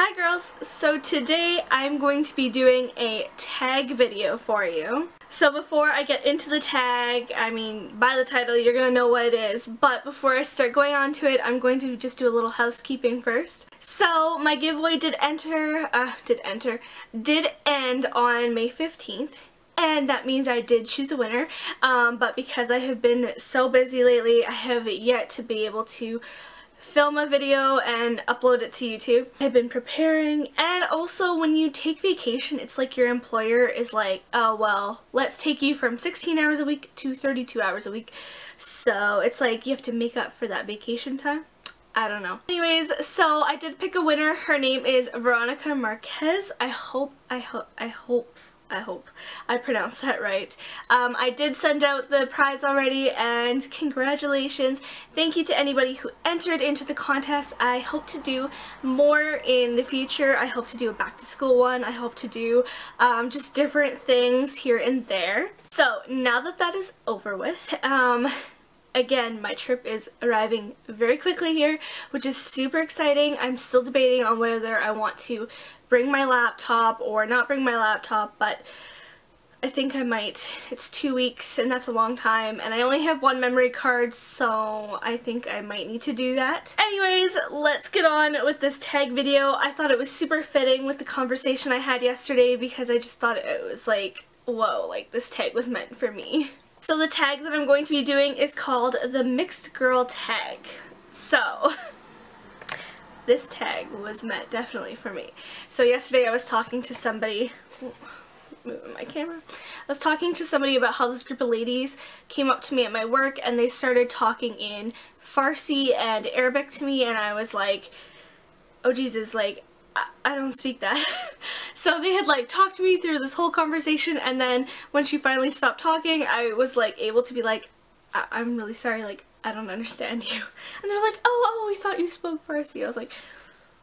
Hi girls! So today I'm going to be doing a tag video for you. So before I get into the tag, I mean by the title you're going to know what it is, but before I start going on to it I'm going to just do a little housekeeping first. So my giveaway did end on May 15th. And that means I did choose a winner, but because I have been so busy lately, I have yet to be able to film a video and upload it to YouTube. I've been preparing, and also when you take vacation, it's like your employer is like, oh well, let's take you from 16 hours a week to 32 hours a week. So it's like you have to make up for that vacation time. I don't know. Anyways, so I did pick a winner. Her name is Veronica Marquez. I hope I pronounced that right. I did send out the prize already, and congratulations. Thank you to anybody who entered into the contest. I hope to do more in the future. I hope to do a back to school one. I hope to do just different things here and there. So now that that is over with, again, my trip is arriving very quickly here, which is super exciting. I'm still debating on whether I want to bring my laptop or not bring my laptop, but I think I might. It's 2 weeks and that's a long time, and I only have one memory card, so I think I might need to do that. Anyways, let's get on with this tag video. I thought it was super fitting with the conversation I had yesterday because I just thought it was like, whoa, like this tag was meant for me. So the tag that I'm going to be doing is called the Mixed Girl Tag. So this tag was meant definitely for me. So yesterday I was talking to somebody, moving my camera, I was talking to somebody about how this group of ladies came up to me at my work and they started talking in Farsi and Arabic to me, and I was like, oh Jesus, like I don't speak that. So they had like talked to me through this whole conversation, and then when she finally stopped talking I was like able to be like, I'm really sorry, like I don't understand you. And they're like, oh, we thought you spoke Farsi. I was like,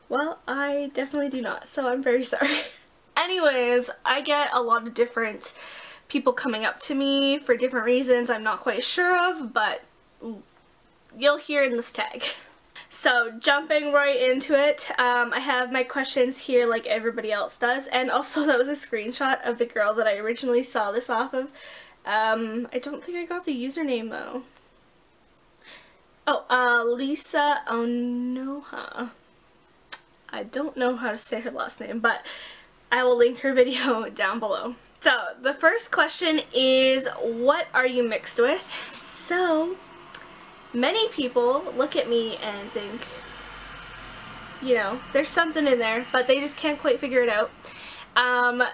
well, I definitely do not, so I'm very sorry. Anyways, I get a lot of different people coming up to me for different reasons I'm not quite sure of, but you'll hear in this tag. So jumping right into it, I have my questions here like everybody else does, and also that was a screenshot of the girl that I originally saw this off of. I don't think I got the username though. Oh, Lisa Onoha. I don't know how to say her last name, but I will link her video down below. So the first question is, what are you mixed with? So many people look at me and think, you know, there's something in there, but they just can't quite figure it out.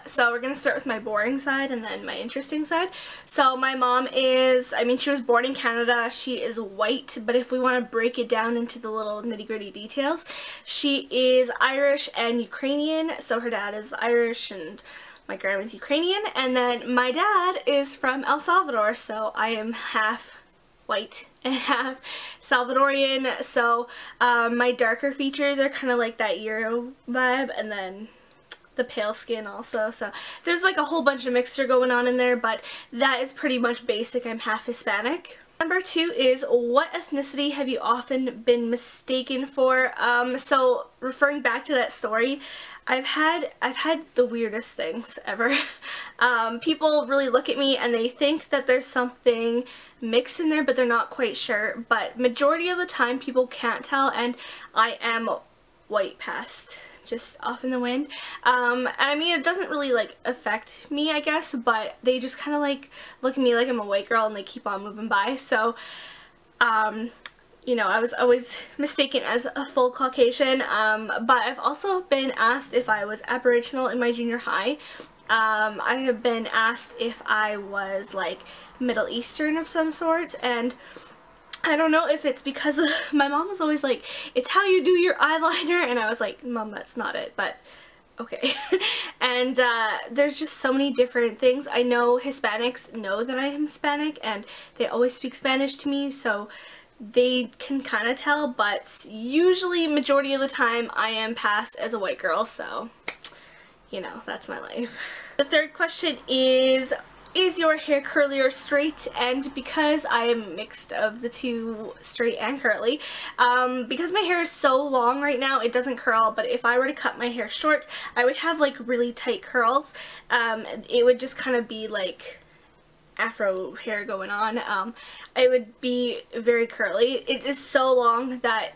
So we're gonna start with my boring side and then my interesting side. So my mom is, I mean, she was born in Canada. She is white, but if we want to break it down into the little nitty-gritty details, she is Irish and Ukrainian. So her dad is Irish and my grandma's Ukrainian, and then my dad is from El Salvador, so I am half white and half Salvadorian. So my darker features are kind of like that Euro vibe, and then the pale skin also. So there's like a whole bunch of mixture going on in there, but that is pretty much basic. I'm half Hispanic. Number 2 is, what ethnicity have you often been mistaken for? So referring back to that story, I've had the weirdest things ever. People really look at me and they think that there's something mixed in there, but they're not quite sure. But majority of the time people can't tell, and I am white passed, just off in the wind. And I mean, it doesn't really like affect me, I guess, but they just kind of like look at me like I'm a white girl and they keep on moving by. So you know, I was always mistaken as a full Caucasian, but I've also been asked if I was Aboriginal in my junior high. I have been asked if I was like Middle Eastern of some sort, and I don't know if it's because of, my mom was always like, it's how you do your eyeliner, and I was like, Mom, that's not it, but okay. And there's just so many different things. I know Hispanics know that I am Hispanic, and they always speak Spanish to me, so they can kind of tell, but usually majority of the time I am passed as a white girl, so you know, that's my life. The third question is, is your hair curly or straight? And because I am mixed of the two, straight and curly, because my hair is so long right now, it doesn't curl, but if I were to cut my hair short, I would have like really tight curls. It would just kind of be like afro hair going on. It would be very curly. It is so long that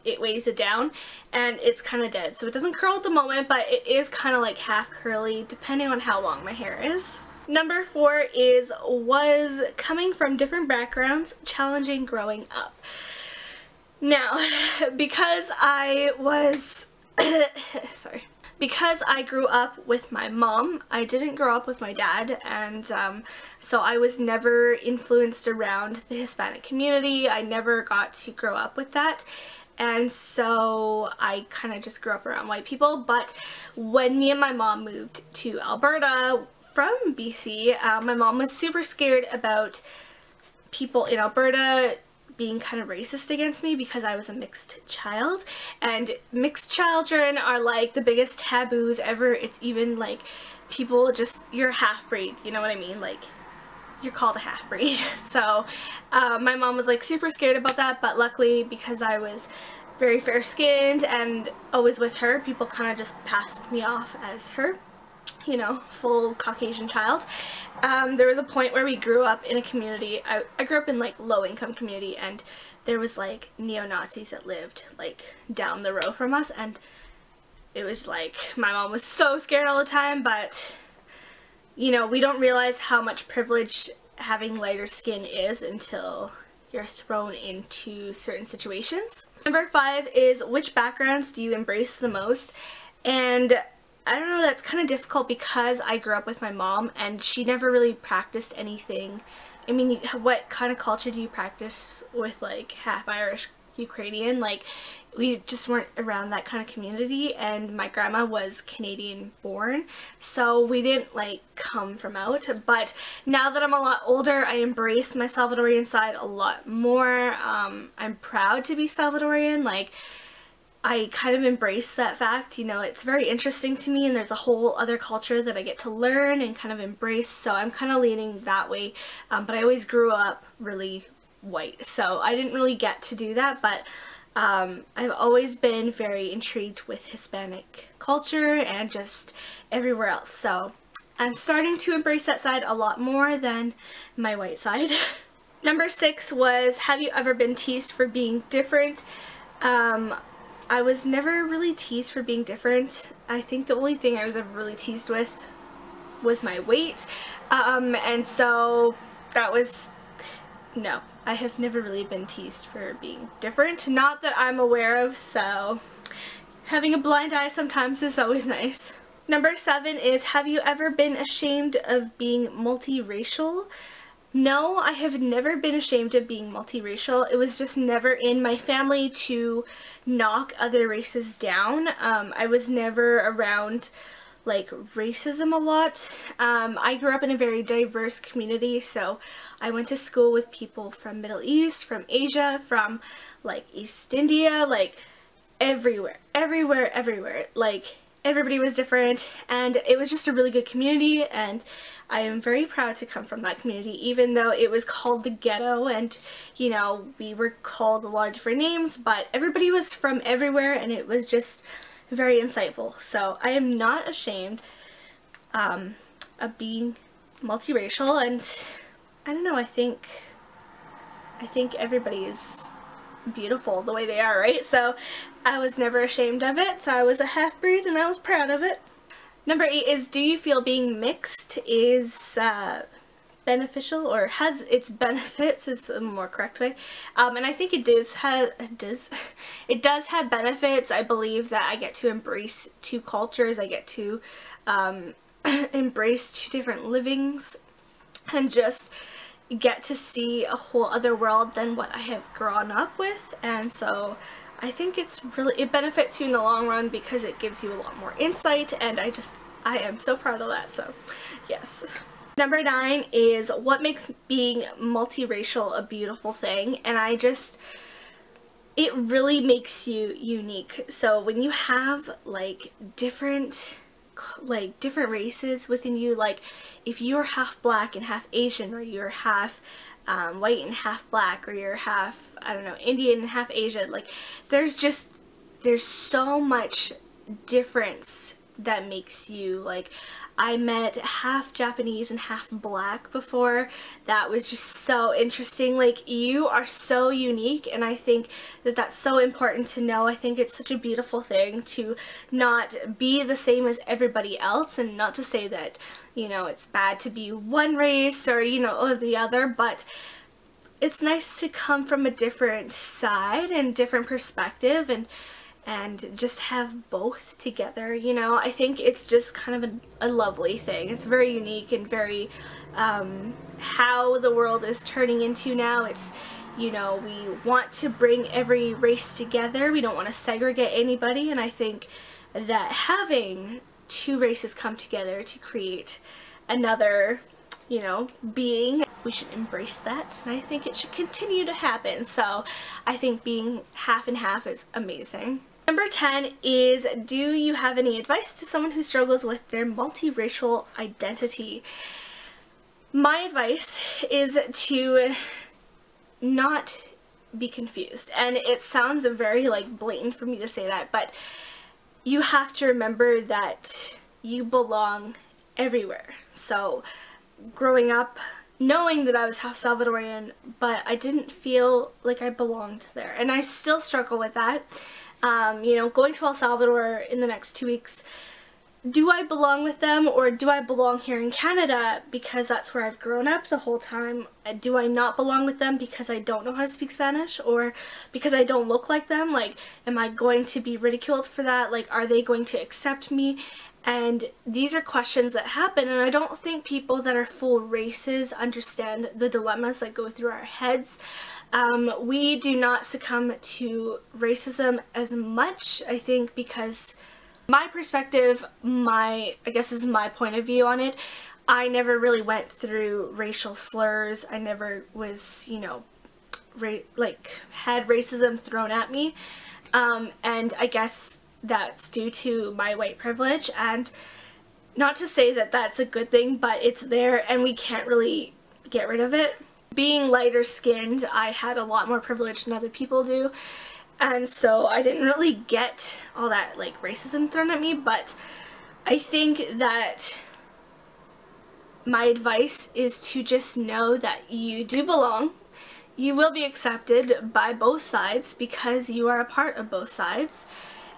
it weighs it down and it's kind of dead, so it doesn't curl at the moment, but it is kind of like half curly depending on how long my hair is. Number 4 is, was coming from different backgrounds challenging growing up? Now, because I was sorry, because I grew up with my mom, I didn't grow up with my dad, and so I was never influenced around the Hispanic community. I never got to grow up with that. And so I kind of just grew up around white people. But when me and my mom moved to Alberta from BC, my mom was super scared about people in Alberta being kind of racist against me because I was a mixed child. And mixed children are like the biggest taboos ever. It's even like people just, you're half-breed, you know what I mean? Like, you're called a half-breed. So my mom was like super scared about that, but luckily because I was very fair-skinned and always with her, people kind of just passed me off as her, you know, full Caucasian child. There was a point where we grew up in a community, I grew up in like low-income community, and there was like neo-Nazis that lived like down the road from us, and it was like my mom was so scared all the time. But you know, we don't realize how much privilege having lighter skin is until you're thrown into certain situations. Number 5 is, which backgrounds do you embrace the most? And I don't know, that's kind of difficult because I grew up with my mom and she never really practiced anything. I mean, what kind of culture do you practice with like half Irish, Ukrainian? Like, we just weren't around that kind of community, and my grandma was Canadian born, so we didn't like come from out. But now that I'm a lot older, I embrace my Salvadorian side a lot more. I'm proud to be Salvadorian. Like, I kind of embrace that fact, you know, it's very interesting to me, and there's a whole other culture that I get to learn and kind of embrace, so I'm kind of leaning that way. But I always grew up really white, so I didn't really get to do that. But I've always been very intrigued with Hispanic culture and just everywhere else, so I'm starting to embrace that side a lot more than my white side. Number 6 was, have you ever been teased for being different? I was never really teased for being different. I think the only thing I was ever really teased with was my weight, and so that was, no, I have never really been teased for being different, not that I'm aware of, so having a blind eye sometimes is always nice. Number 7 is, have you ever been ashamed of being multiracial? No, I have never been ashamed of being multiracial. It was just never in my family to knock other races down. I was never around like racism a lot. I grew up in a very diverse community, so I went to school with people from Middle East, from Asia, from like East India, like everywhere. Like everybody was different, and it was just a really good community, and I am very proud to come from that community, even though it was called the ghetto, and you know, we were called a lot of different names, but everybody was from everywhere, and it was just very insightful. So I am not ashamed of being multiracial, and I don't know, I think everybody is beautiful the way they are, right? So I was never ashamed of it. So I was a half-breed and I was proud of it. Number 8 is, do you feel being mixed is beneficial, or has its benefits is a more correct way, and I think it does have benefits. I believe that I get to embrace two cultures, I get to embrace two different livings, and just get to see a whole other world than what I have grown up with. And so I think it benefits you in the long run because it gives you a lot more insight, and I am so proud of that, so yes. Number 9 is, what makes being multiracial a beautiful thing? And it really makes you unique. So when you have like different like different races within you. Like if you're half black and half Asian, or you're half white and half black, or you're half, I don't know, Indian and half Asian, like there's so much difference that makes you, like, I met half Japanese and half black before. That was just so interesting. Like, you are so unique, and I think that that's so important to know. I think it's such a beautiful thing to not be the same as everybody else, and not to say that, you know, it's bad to be one race or, you know, or the other, but it's nice to come from a different side and different perspective, and just have both together, you know. I think it's just kind of a lovely thing. It's very unique and very how the world is turning into now. It's, you know, we want to bring every race together. We don't want to segregate anybody, and I think that having two races come together to create another, you know, being, we should embrace that, and I think it should continue to happen. So I think being half and half is amazing. Number 10 is, do you have any advice to someone who struggles with their multiracial identity? My advice is to not be confused, and it sounds very like blatant for me to say that, but you have to remember that you belong everywhere. So growing up, knowing that I was half Salvadorian, but I didn't feel like I belonged there, and I still struggle with that. You know, going to El Salvador in the next 2 weeks, do I belong with them, or do I belong here in Canada because that's where I've grown up the whole time? Do I not belong with them because I don't know how to speak Spanish, or because I don't look like them? Like, am I going to be ridiculed for that? Like, are they going to accept me? And these are questions that happen, and I don't think people that are full races understand the dilemmas that go through our heads. We do not succumb to racism as much, I think, because my perspective, I guess is my point of view on it. I never really went through racial slurs. I never was, you know, had racism thrown at me. And I guess that's due to my white privilege, and not to say that that's a good thing, but it's there and we can't really get rid of it. Being lighter skinned, I had a lot more privilege than other people do, and so I didn't really get all that like racism thrown at me. But I think that my advice is to just know that you do belong. You will be accepted by both sides because you are a part of both sides,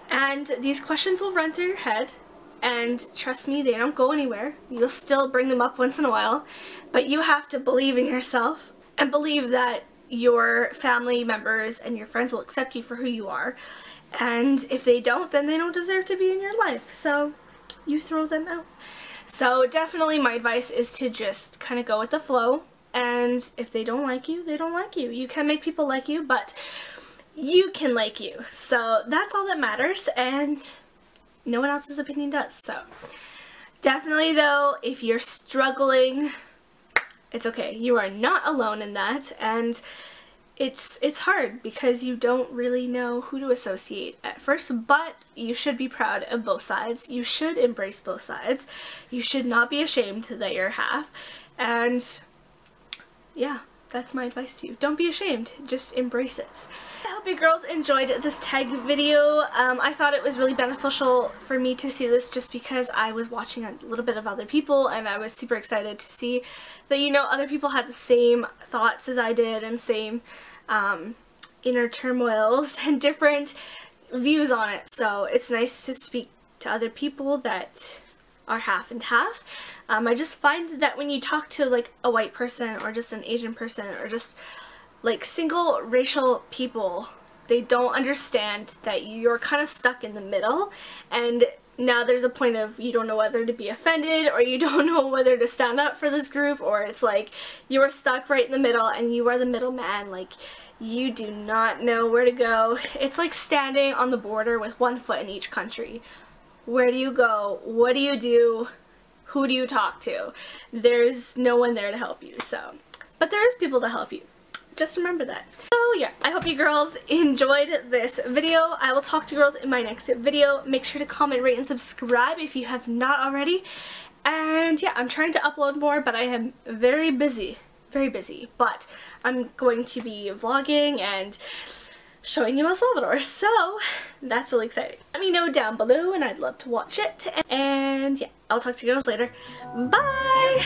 and these questions will run through your head. And trust me, they don't go anywhere. You'll still bring them up once in a while, but you have to believe in yourself and believe that your family members and your friends will accept you for who you are. And if they don't, then they don't deserve to be in your life. So you throw them out. So definitely my advice is to just kind of go with the flow. And if they don't like you, they don't like you. You can make people like you, but you can like you. So that's all that matters, and no one else's opinion does. So definitely though, if you're struggling, it's okay. You are not alone in that, and it's hard because you don't really know who to associate at first, but you should be proud of both sides. You should embrace both sides. You should not be ashamed that you're half, and yeah, that's my advice to you. Don't be ashamed, just embrace it. I hope you girls enjoyed this tag video. I thought it was really beneficial for me to see this just because I was watching a little bit of other people, and I was super excited to see that, you know, other people had the same thoughts as I did, and same inner turmoils and different views on it. So it's nice to speak to other people that are half and half. I just find that when you talk to like a white person or just an Asian person or just like single racial people, they don't understand that you're kind of stuck in the middle, and now there's a point of you don't know whether to be offended or you don't know whether to stand up for this group, or it's like you are stuck right in the middle and you are the middleman. Like, you do not know where to go. It's like standing on the border with one foot in each country. Where do you go? What do you do? Who do you talk to? There's no one there to help you. So, but there is people to help you. just remember that. So yeah, I hope you girls enjoyed this video. I will talk to you girls in my next video. Make sure to comment, rate, and subscribe if you have not already. And yeah, I'm trying to upload more, but I am very busy. Very busy. But I'm going to be vlogging and showing you El Salvador, so that's really exciting. Let me know down below and I'd love to watch it. And yeah, I'll talk to you girls later. Bye!